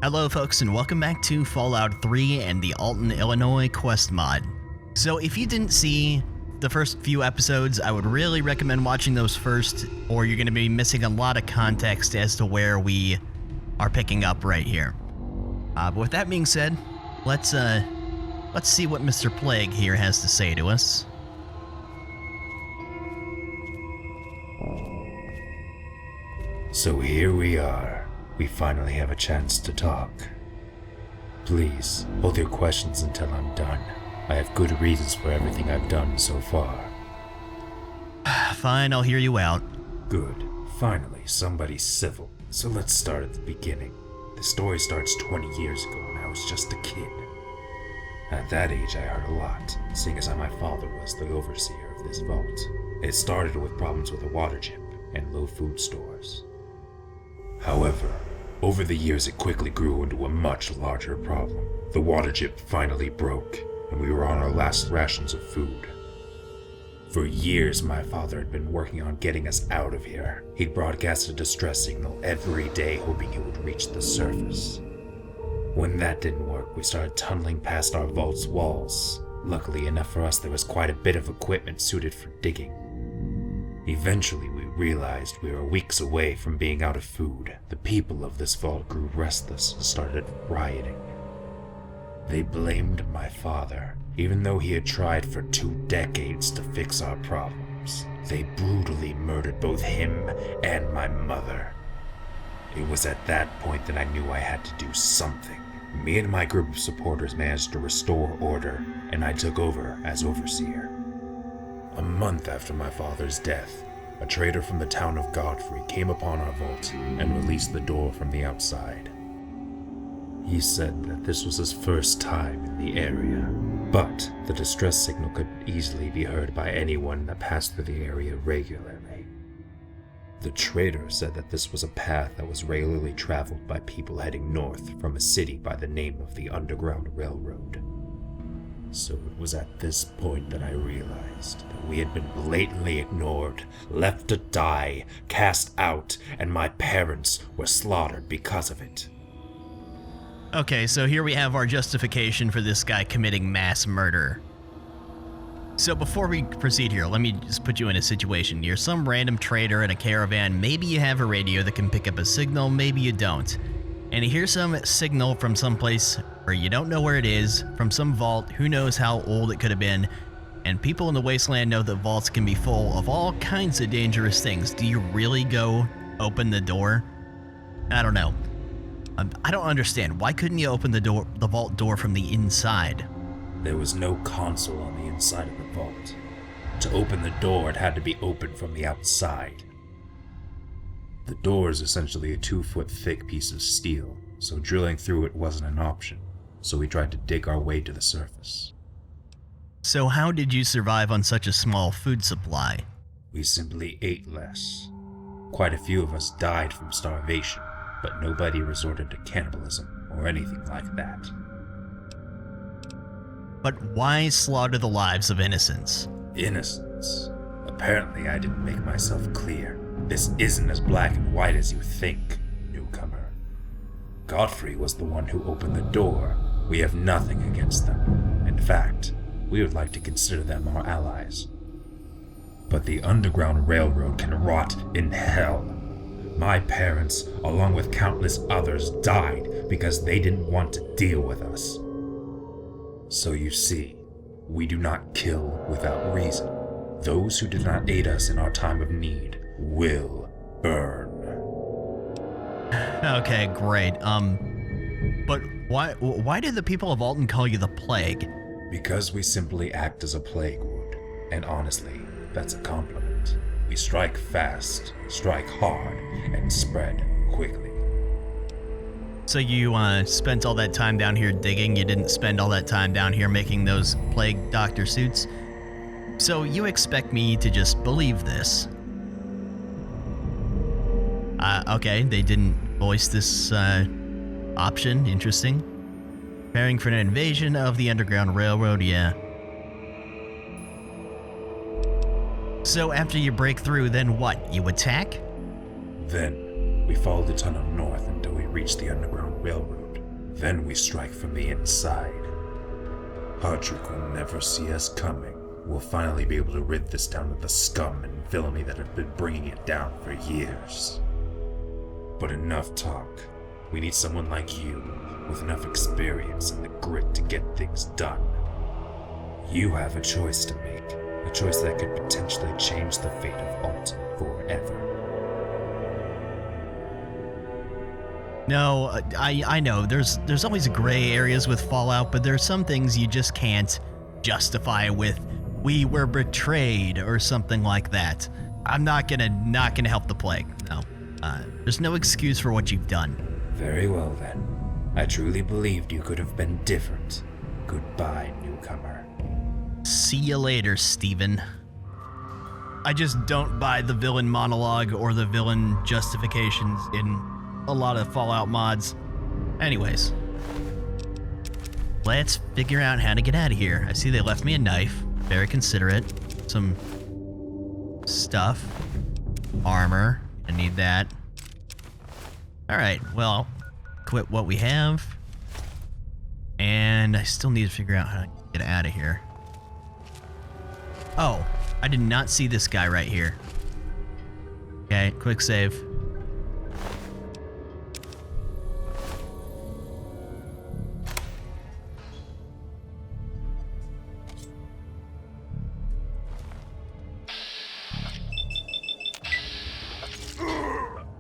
Hello folks and welcome back to Fallout 3 and the Alton, Illinois quest mod. So if you didn't see the first few episodes, I would really recommend watching those first, or you're going to be missing a lot of context as to where we are picking up right here. But with that being said, let's see what Mr. Plague here has to say to us. So here we are. We finally have a chance to talk. Please, hold your questions until I'm done. I have good reasons for everything I've done so far. Fine, I'll hear you out. Good. Finally, somebody civil. So let's start at the beginning. The story starts 20 years ago when I was just a kid. At that age, I heard a lot, seeing as how my father was the overseer of this vault. It started with problems with a water chip and low food stores. However, over the years it quickly grew into a much larger problem. The water chip finally broke, and we were on our last rations of food. For years my father had been working on getting us out of here. He'd broadcast a distress signal every day hoping it would reach the surface. When that didn't work, we started tunneling past our vault's walls. Luckily enough for us, there was quite a bit of equipment suited for digging. Eventually, we realized we were weeks away from being out of food. The people of this vault grew restless and started rioting. They blamed my father, even though he had tried for 2 decades to fix our problems. They brutally murdered both him and my mother. It was at that point that I knew I had to do something. Me and my group of supporters managed to restore order, and I took over as overseer. A month after my father's death, a trader from the town of Godfrey came upon our vault and released the door from the outside. He said that this was his first time in the area, but the distress signal could easily be heard by anyone that passed through the area regularly. The trader said that this was a path that was regularly traveled by people heading north from a city by the name of the Underground Railroad. So it was at this point that I realized that we had been blatantly ignored, left to die, cast out, and my parents were slaughtered because of it. Okay, so here we have our justification for this guy committing mass murder. So before we proceed here, let me just put you in a situation. You're some random trader in a caravan. Maybe you have a radio that can pick up a signal, maybe you don't. And you hear some signal from someplace where you don't know where it is, from some vault, who knows how old it could have been, and people in the wasteland know that vaults can be full of all kinds of dangerous things. Do you really go open the door? I don't know. I don't understand. Why couldn't you open the vault door from the inside? There was no console on the inside of the vault. To open the door, it had to be opened from the outside. The door is essentially a 2-foot thick piece of steel, so drilling through it wasn't an option, so we tried to dig our way to the surface. So how did you survive on such a small food supply? We simply ate less. Quite a few of us died from starvation, but nobody resorted to cannibalism or anything like that. But why slaughter the lives of innocents? Innocence? Apparently I didn't make myself clear. This isn't as black and white as you think, newcomer. Godfrey was the one who opened the door. We have nothing against them. In fact, we would like to consider them our allies. But the Underground Railroad can rot in hell. My parents, along with countless others, died because they didn't want to deal with us. So you see, we do not kill without reason. Those who did not aid us in our time of need will burn. Okay, great. But why did the people of Alton call you the Plague? Because we simply act as a plague would, and honestly, that's a compliment. We strike fast, strike hard, and spread quickly. So you spent all that time down here digging, you didn't spend all that time down here making those plague doctor suits? So you expect me to just believe this? Okay, they didn't voice this option. Interesting. Preparing for an invasion of the Underground Railroad, yeah. So after you break through, then what? You attack? Then, we followed the tunnel north until we reached the Underground Railroad. Then we strike from the inside. Hartrick will never see us coming. We'll finally be able to rid this town of the scum and villainy that have been bringing it down for years. But enough talk. We need someone like you, with enough experience and the grit to get things done. You have a choice to make, a choice that could potentially change the fate of Alton forever. No, I know, there's always gray areas with Fallout, but there are some things you just can't justify with, we were betrayed, or something like that. I'm not gonna help the plague, no. There's no excuse for what you've done. Very well then. I truly believed you could have been different. Goodbye, newcomer. See you later, Steven. I just don't buy the villain monologue or the villain justifications in a lot of Fallout mods. Anyways, let's figure out how to get out of here. I see they left me a knife. Very considerate. Some stuff. Armor. I need that. Alright, well, quit what we have. And I still need to figure out how to get out of here. Oh, I did not see this guy right here. Okay, quick save.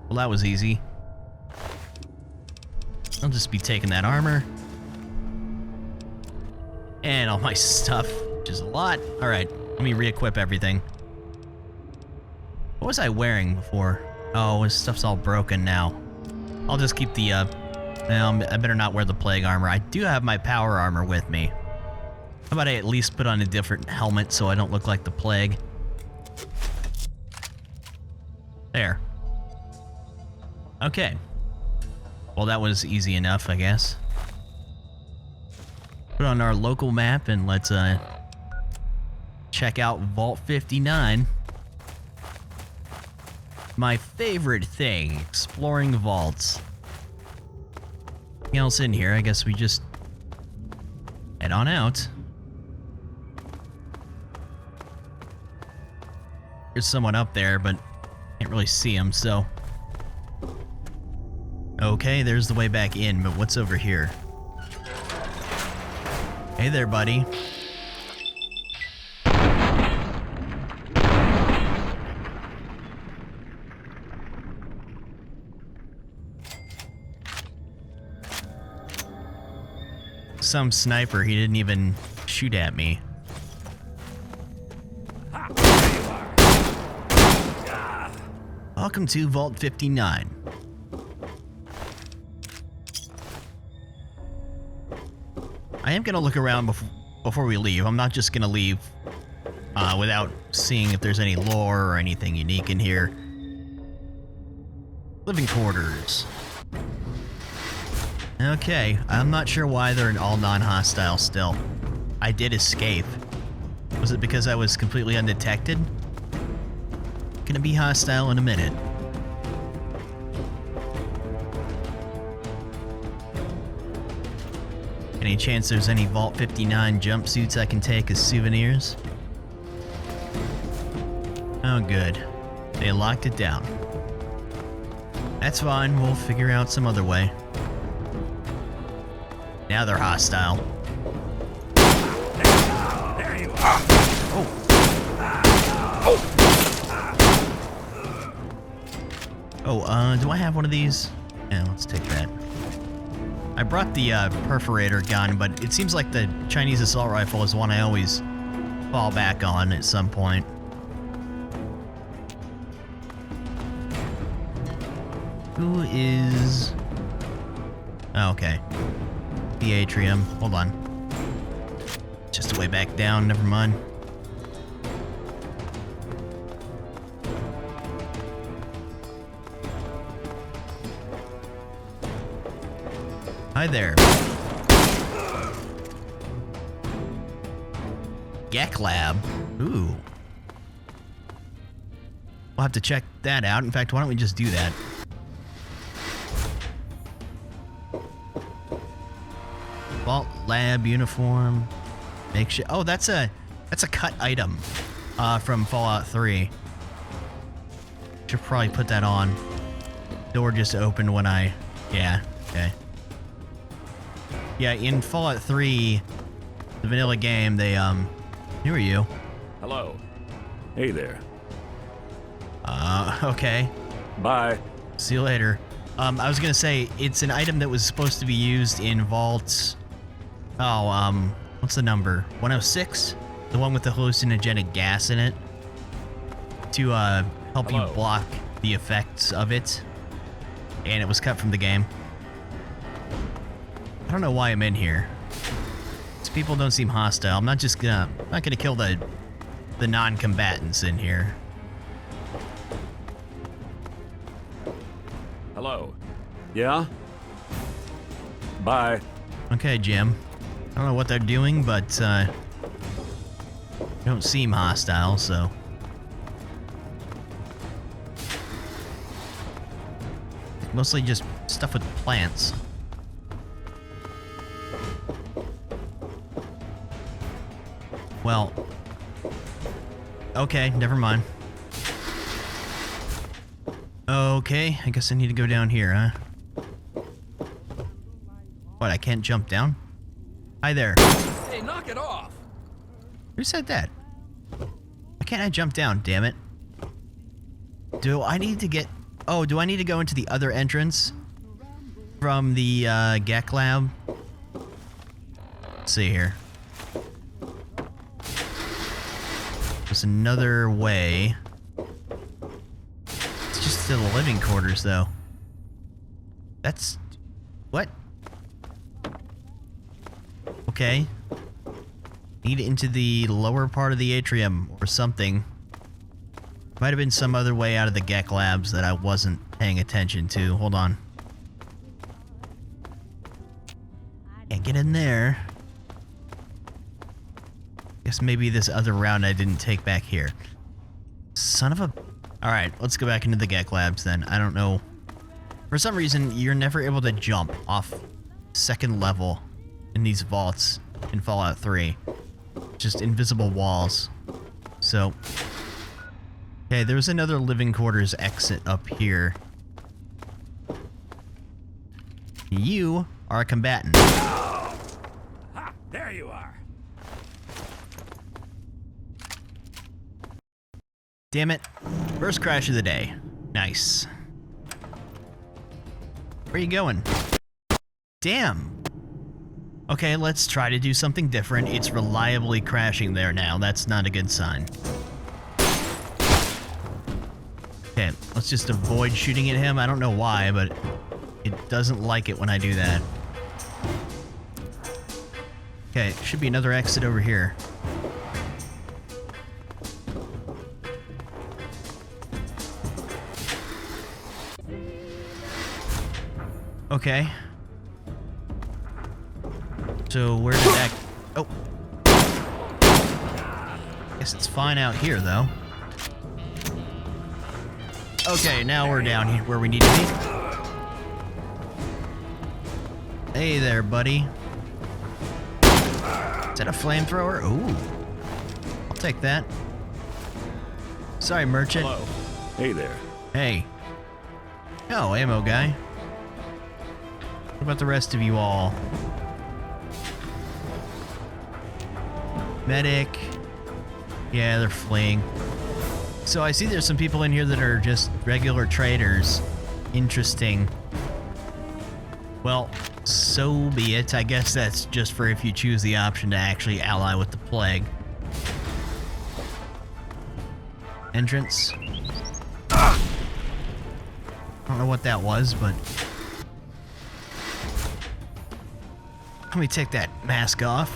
Well, that was easy. I'll just be taking that armor. And all my stuff, which is a lot. Alright, let me re-equip everything. What was I wearing before? Oh, his stuff's all broken now. I'll just keep the, well, I better not wear the plague armor. I do have my power armor with me. How about I at least put on a different helmet so I don't look like the plague? There. Okay. Well, that was easy enough, I guess. Put on our local map and let's check out Vault 59. My favorite thing, exploring vaults. Nothing else in here, I guess we just head on out. There's someone up there, but can't really see him, so. Okay, there's the way back in, but what's over here? Hey there, buddy. Some sniper, he didn't even shoot at me. Welcome to Vault 59. I am going to look around before we leave. I'm not just going to leave without seeing if there's any lore or anything unique in here. Living quarters. Okay, I'm not sure why they're all non-hostile still. I did escape. Was it because I was completely undetected? Gonna be hostile in a minute. Any chance there's any Vault 59 jumpsuits I can take as souvenirs? Oh, good. They locked it down. That's fine, we'll figure out some other way. Now they're hostile. There you are. Oh, do I have one of these? Yeah, let's take that. I brought the perforator gun, but it seems like the Chinese assault rifle is one I always fall back on at some point. Who is... Oh, okay. The atrium. Hold on. Just a way back down, never mind. Hi there. Gek Lab. Ooh. We'll have to check that out. In fact, why don't we just do that? Lab uniform. Makeshift. Oh, that's a cut item from Fallout 3. Should probably put that on. Door just opened when I... Yeah, okay. Yeah, in Fallout 3, the vanilla game, they, who are you? Hello. Hey there. Okay. Bye. See you later. I was gonna say, it's an item that was supposed to be used in Vault... Oh, what's the number? 106? The one with the hallucinogenic gas in it? To, help Hello. you block the effects of it. And it was cut from the game. I don't know why I'm in here. These people don't seem hostile. I'm not gonna kill the non-combatants in here. Hello. Yeah? Bye. Okay, Jim. I don't know what they're doing, but they don't seem hostile, so. Mostly just stuff with plants. Well. Okay, never mind. Okay, I guess I need to go down here, huh? What, I can't jump down? Hi there. Hey, knock it off! Who said that? Why can't I jump down, damn it? Do I need to get... Oh, do I need to go into the other entrance? From the, Gek Lab? Let's see here. There's another way. It's just to the living quarters, though. That's... What? Okay. Need into the lower part of the atrium or something. Might have been some other way out of the Gek Labs that I wasn't paying attention to. Hold on. Can't get in there. Guess maybe this other route I didn't take back here. Son of a... Alright, let's go back into the Gek Labs then. I don't know. For some reason, you're never able to jump off second level in these vaults in Fallout 3. Just invisible walls. So... Okay, there's another living quarters exit up here. You are a combatant. Oh! Ha! There you are. Damn it. First crash of the day. Nice. Where are you going? Damn. Okay, let's try to do something different. It's reliably crashing there now. That's not a good sign. Okay, let's just avoid shooting at him. I don't know why, but it doesn't like it when I do that. Okay, should be another exit over here. Okay. So where did that... Oh. Guess it's fine out here, though. Okay, now we're down here where we need to be. Hey there, buddy. Is that a flamethrower? Ooh. I'll take that. Sorry, merchant. Hello. Hey there. Hey. Oh, ammo guy. What about the rest of you all? Medic. Yeah, they're fleeing. So I see there's some people in here that are just regular traders. Interesting. Well, so be it. I guess that's just for if you choose the option to actually ally with the plague. Entrance. I don't know what that was, but... Let me take that mask off.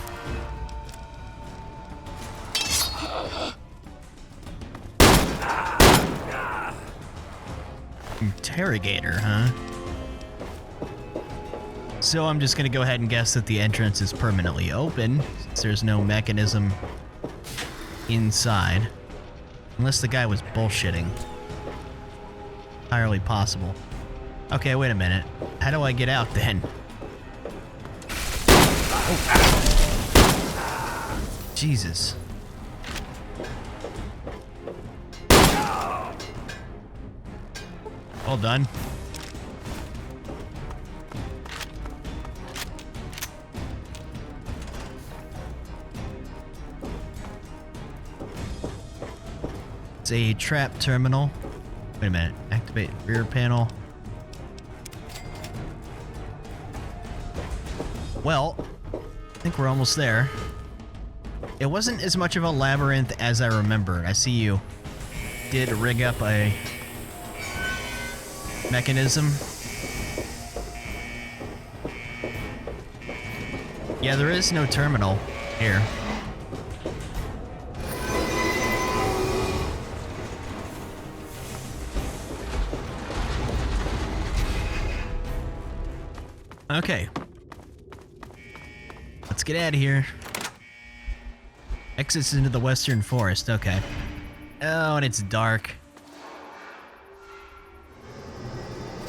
Interrogator, huh? So I'm just gonna go ahead and guess that the entrance is permanently open, since there's no mechanism inside. Unless the guy was bullshitting. Entirely possible. Okay, wait a minute. How do I get out then? Oh. Jesus. All done. It's a trap terminal. Wait a minute. Activate rear panel. Well, I think we're almost there. It wasn't as much of a labyrinth as I remember. I see you did rig up a mechanism. Yeah, there is no terminal here. Okay. Let's get out of here. Exits into the western forest. Okay. Oh, and it's dark.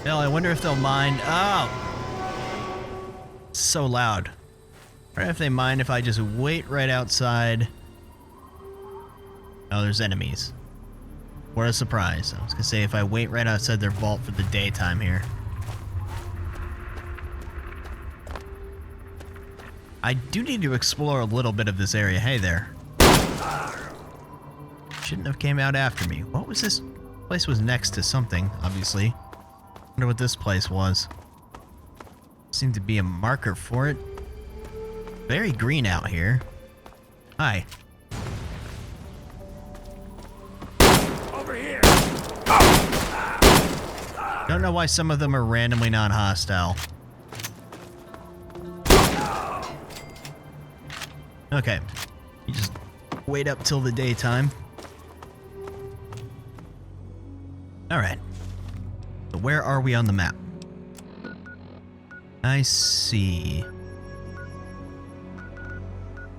Well, I wonder if they'll mind. Oh! So loud. I wonder if they mind if I just wait right outside. Oh, there's enemies. What a surprise. I was gonna say if I wait right outside their vault for the daytime here. I do need to explore a little bit of this area. Hey there. Shouldn't have came out after me. What was this? Place was next to something, obviously. Wonder what this place was. Seemed to be a marker for it. Very green out here. Hi. Over here. Don't know why some of them are randomly non-hostile. Okay. You just wait up till the daytime. Alright. So where are we on the map? I see.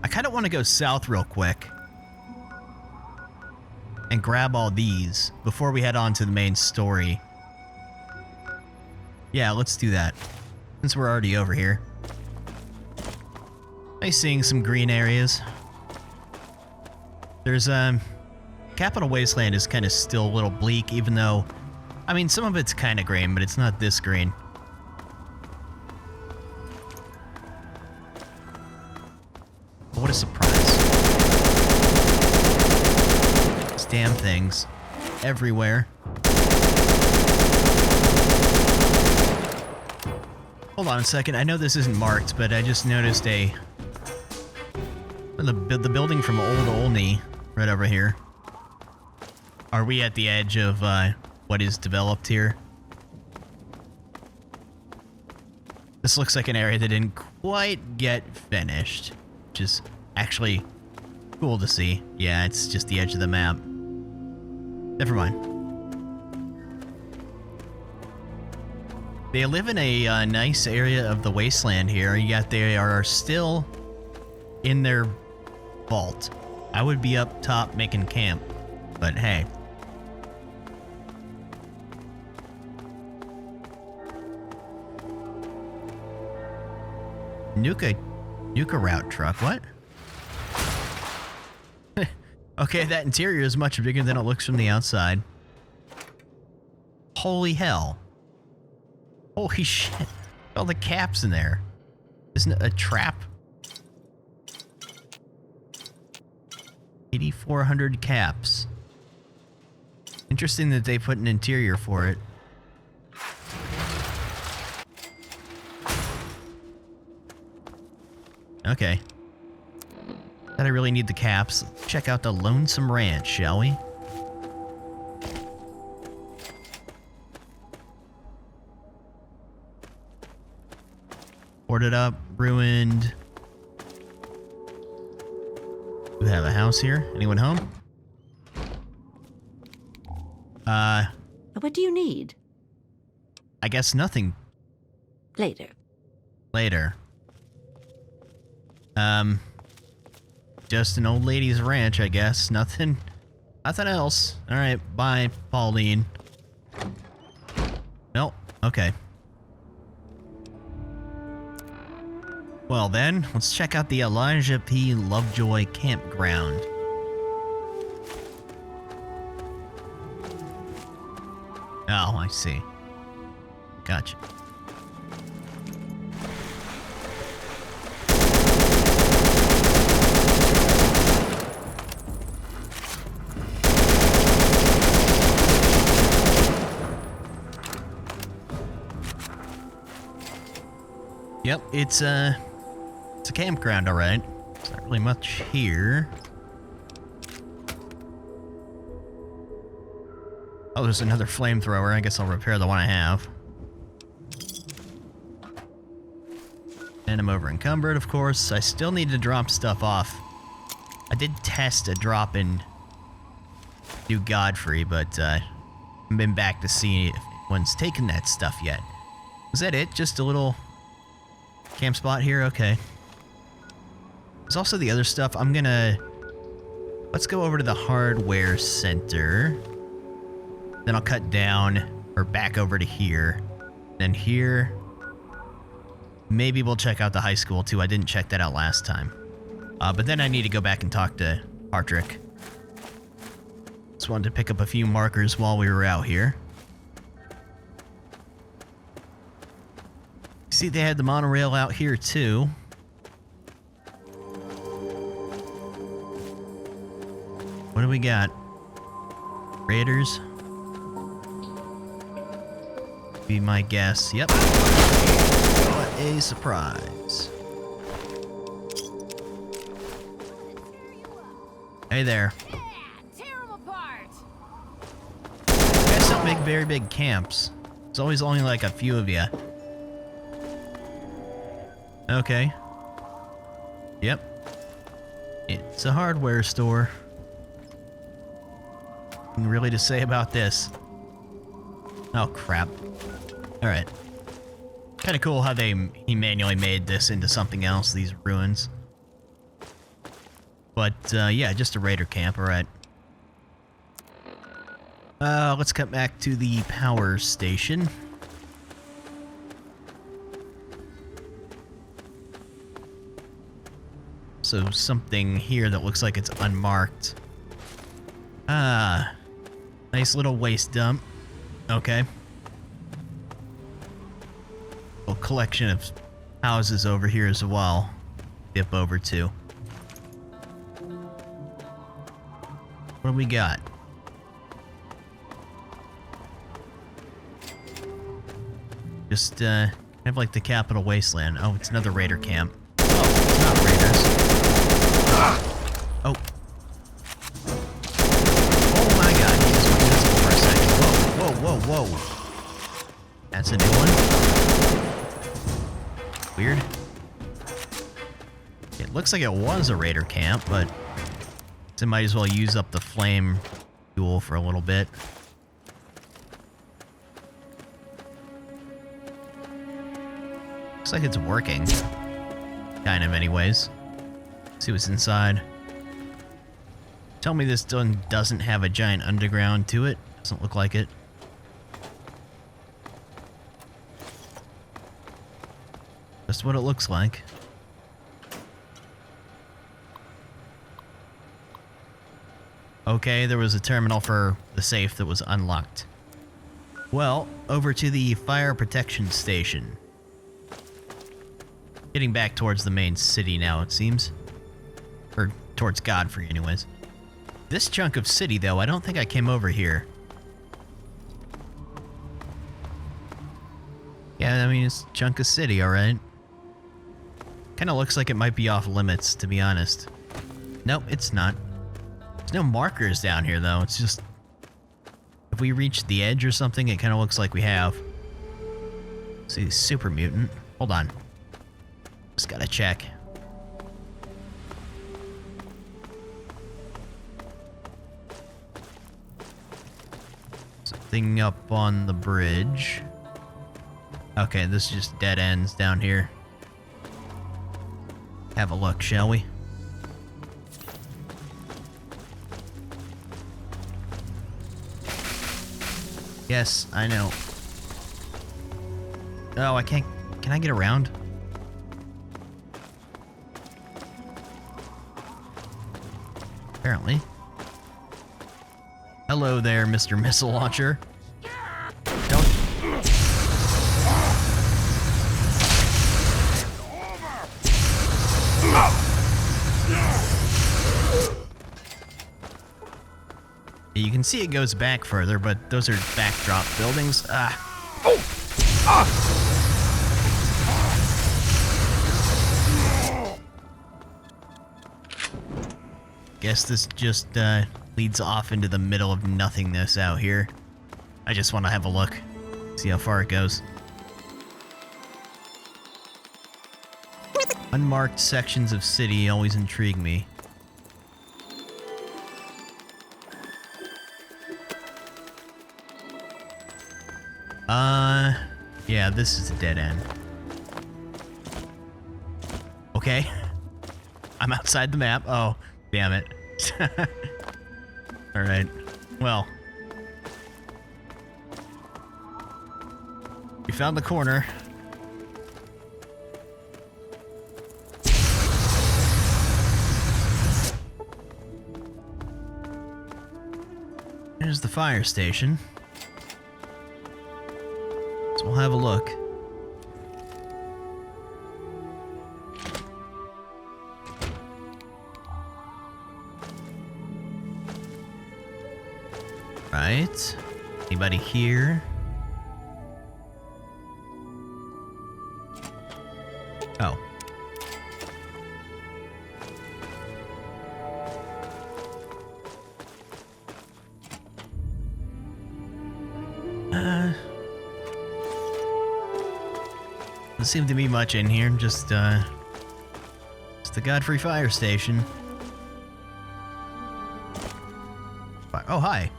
I kind of want to go south real quick. And grab all these before we head on to the main story. Yeah, let's do that. Since we're already over here. Nice seeing some green areas. There's, Capital Wasteland is kind of still a little bleak, even though, I mean, some of it's kind of green, but it's not this green. But what a surprise. These damn things. Everywhere. Hold on a second, I know this isn't marked, but I just noticed the building from Old Olney right over here. Are we at the edge of what is developed here? This looks like an area that didn't quite get finished, which is actually cool to see. Yeah, it's just the edge of the map. Never mind. They live in a nice area of the wasteland here, yet they are still in their vault. I would be up top making camp, but hey. Nuka route truck, what? Okay, that interior is much bigger than it looks from the outside. Holy hell. Holy shit. All the caps in there. Isn't it a trap? 8,400 caps. Interesting that they put an interior for it. Okay. That I really need the caps. Let's check out the Lonesome Ranch, shall we? Boarded up, ruined. We have a house here. Anyone home? What do you need? I guess nothing. Later. Later. Just an old lady's ranch, I guess. Nothing else. Alright, bye, Pauline. Nope, okay. Well then, let's check out the Elijah P. Lovejoy Campground. Oh, I see. Gotcha. Yep, it's a campground, all right. There's not really much here. Oh, there's another flamethrower. I guess I'll repair the one I have. And I'm over encumbered, of course. I still need to drop stuff off. I did test a drop in New Godfrey, but I haven't been back to see if anyone's taken that stuff yet. Was that it? Just a little camp spot here? Okay. There's also the other stuff. Let's go over to the hardware center. Then I'll cut down, or back over to here. Then here. Maybe we'll check out the high school too. I didn't check that out last time. But then I need to go back and talk to Hartrick. Just wanted to pick up a few markers while we were out here. See, they had the monorail out here too. What do we got? Raiders? Be my guess. Yep. What a surprise. Hey there. Yeah, tear 'em apart. You guys don't make very big camps. There's always only like a few of you. Okay. Yep. It's a hardware store. Nothing really to say about this. Oh, crap. Alright. Kind of cool how he manually made this into something else, these ruins. But, yeah, just a raider camp, alright. Let's cut back to the power station. So something here that looks like it's unmarked. Ah, nice little waste dump. Okay. A collection of houses over here as well. Dip over to. What do we got? Just, kind of like the Capital Wasteland. Oh, it's another raider camp. Oh, it's not raiders. Oh. Oh my god, he just went invisible for a second. Whoa, whoa, whoa, whoa. That's a new one. Weird. It looks like it was a raider camp, but I might as well use up the flame fuel for a little bit. Looks like it's working. Kind of, anyways. See what's inside. Tell me this doesn't have a giant underground to it. Doesn't look like it. Just what it looks like. Okay, there was a terminal for the safe that was unlocked. Well, over to the fire protection station. Getting back towards the main city now, it seems. Or towards Godfrey, anyways. This chunk of city, though, I don't think I came over here. Yeah, I mean, it's a chunk of city, alright. Kind of looks like it might be off limits, to be honest. Nope, it's not. There's no markers down here, though. It's just... if we reach the edge or something, it kind of looks like we have. See, super mutant. Hold on. Just gotta check. Something up on the bridge. Okay, this is just dead ends down here. Have a look, shall we? Yes, I know. Oh, I can't... can I get around? apparently. Hello there, Mr. Missile Launcher. Don't... You can see it goes back further, but those are backdrop buildings. Guess this just leads off into the middle of nothingness out here. I just want to have a look, see how far it goes. Unmarked sections of city always intrigue me. Yeah, this is a dead end. Okay. I'm outside the map. Oh, damn it. Alright. Well. We found the corner. There's the fire station. So we'll have a look. Right. Anybody here? Oh. Doesn't seem to be much in here, just the Godfrey fire station. Oh, hi.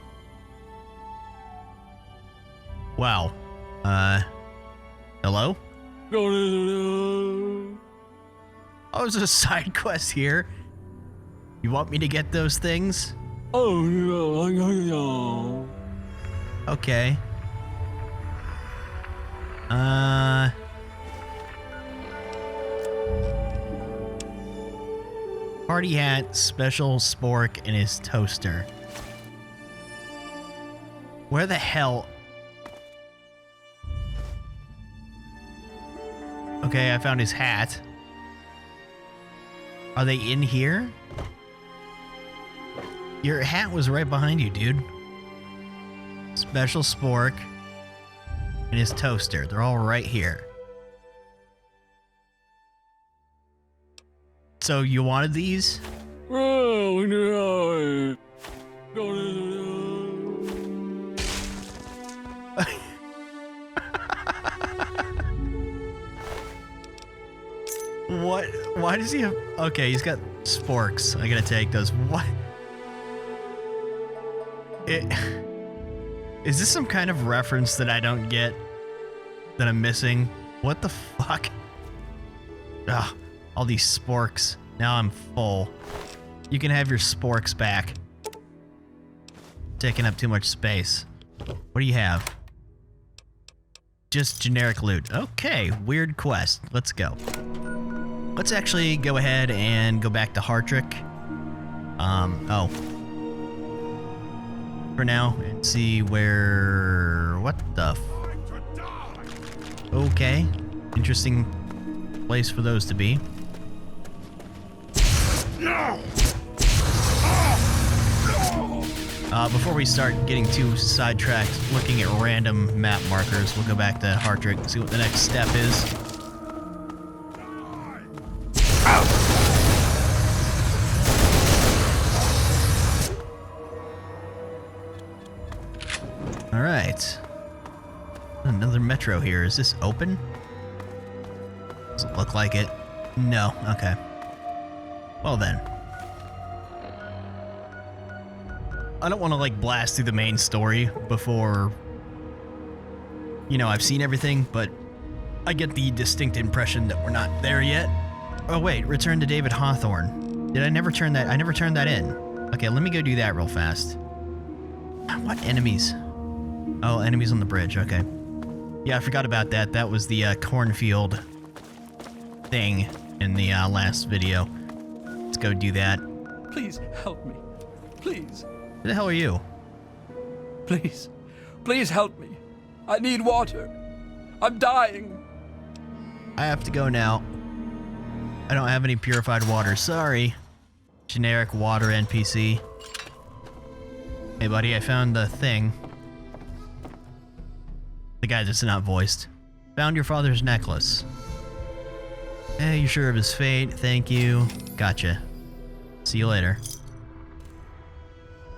Wow. Hello? Oh, there's a side quest here. You want me to get those things? Oh, no. Okay. Party hat, special spork, and his toaster. Where the hell? Okay, I found his hat. Are they in here? Your hat was right behind you, dude. Special spork and his toaster. They're all right here. So you wanted these? Oh, no. What? Why does he have... Okay, he's got sporks. I gotta take those. What? Is this some kind of reference that I don't get? That I'm missing? What the fuck? Ugh, all these sporks. Now I'm full. You can have your sporks back. Taking up too much space. What do you have? Just generic loot. Okay, weird quest. Let's go. Let's actually go ahead and go back to Hartrick. Oh. For now, and see where... What the f... Okay. Interesting place for those to be. Before we start getting too sidetracked looking at random map markers, we'll go back to Hartrick and see what the next step is. Alright. Another metro here. Is this open? Doesn't look like it. No. Okay. Well then. I don't want to like blast through the main story before, you know, I've seen everything, but I get the distinct impression that we're not there yet. Oh wait, return to David Hawthorne. Did I never turn that? I never turned that in. Okay, let me go do that real fast. What enemies? Oh, enemies on the bridge. Okay. Yeah, I forgot about that. That was the cornfield thing in the last video. Let's go do that. Please help me. Please, Who the hell are you? please, please help me. I need water. I'm dying. I have to go now. I don't have any purified water, sorry. Generic water NPC. Hey buddy, I found the thing. The guy that's not voiced. Found your father's necklace. Hey, you sure of his fate? Thank you. Gotcha. See you later.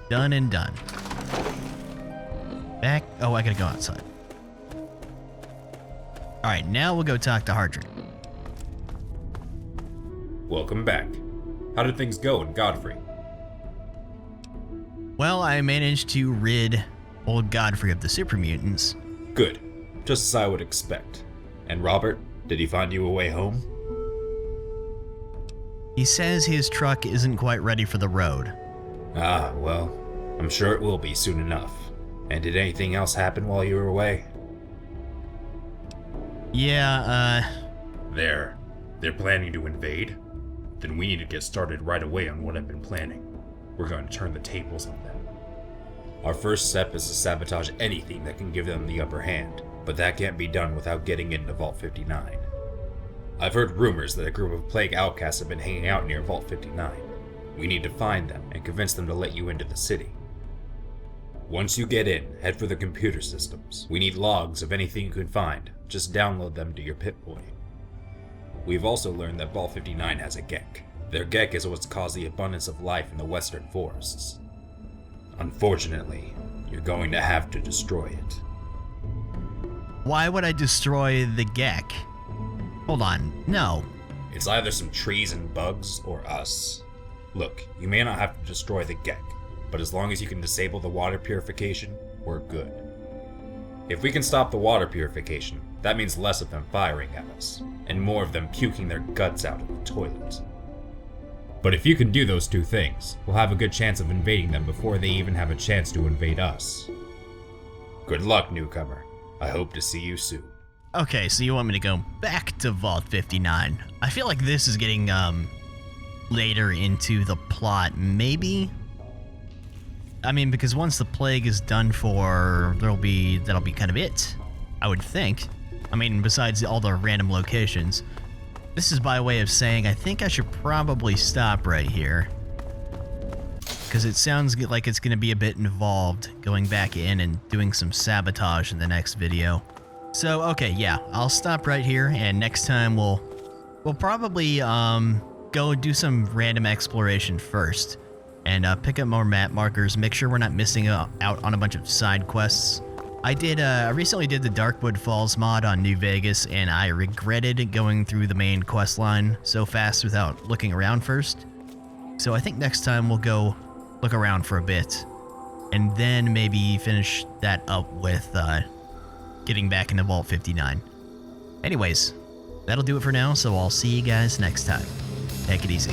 Done and done. Back. Oh, I gotta go outside. Alright, now we'll go talk to Hartrick. Welcome back. How did things go in Godfrey? Well, I managed to rid old Godfrey of the super mutants. Good. Just as I would expect. And Robert, did he find you a way home? He says his truck isn't quite ready for the road. Ah, well, I'm sure it will be soon enough. And did anything else happen while you were away? Yeah, They're planning to invade? Then we need to get started right away on what I've been planning. We're going to turn the tables on them. Our first step is to sabotage anything that can give them the upper hand, but that can't be done without getting into Vault 59. I've heard rumors that a group of plague outcasts have been hanging out near Vault 59. We need to find them and convince them to let you into the city. Once you get in, head for the computer systems. We need logs of anything you can find. Just download them to your Pip-Boy. We've also learned that Vault 59 has a Gek. Their Gek is what's caused the abundance of life in the western forests. Unfortunately, you're going to have to destroy it. why would I destroy the Gek? Hold on, no. It's either some trees and bugs or us. Look, you may not have to destroy the Gek, but as long as you can disable the water purification, we're good. If we can stop the water purification, that means less of them firing at us, and more of them puking their guts out of the toilet. But if you can do those two things, we'll have a good chance of invading them before they even have a chance to invade us. Good luck, newcomer. I hope to see you soon. Okay, so you want me to go back to Vault 59. I feel like this is getting, later into the plot, maybe? I mean, because once the plague is done for, that'll be kind of it, I would think. I mean, besides all the random locations. This is by way of saying I think I should probably stop right here. Because it sounds like it's going to be a bit involved going back in and doing some sabotage in the next video. So, okay, yeah, I'll stop right here, and next time we'll probably go do some random exploration first. And pick up more map markers, make sure we're not missing out on a bunch of side quests. I recently did the Darkwood Falls mod on New Vegas, and I regretted going through the main quest line so fast without looking around first. So I think next time we'll go look around for a bit, and then maybe finish that up with getting back into Vault 59. Anyways, that'll do it for now, so I'll see you guys next time. Take it easy.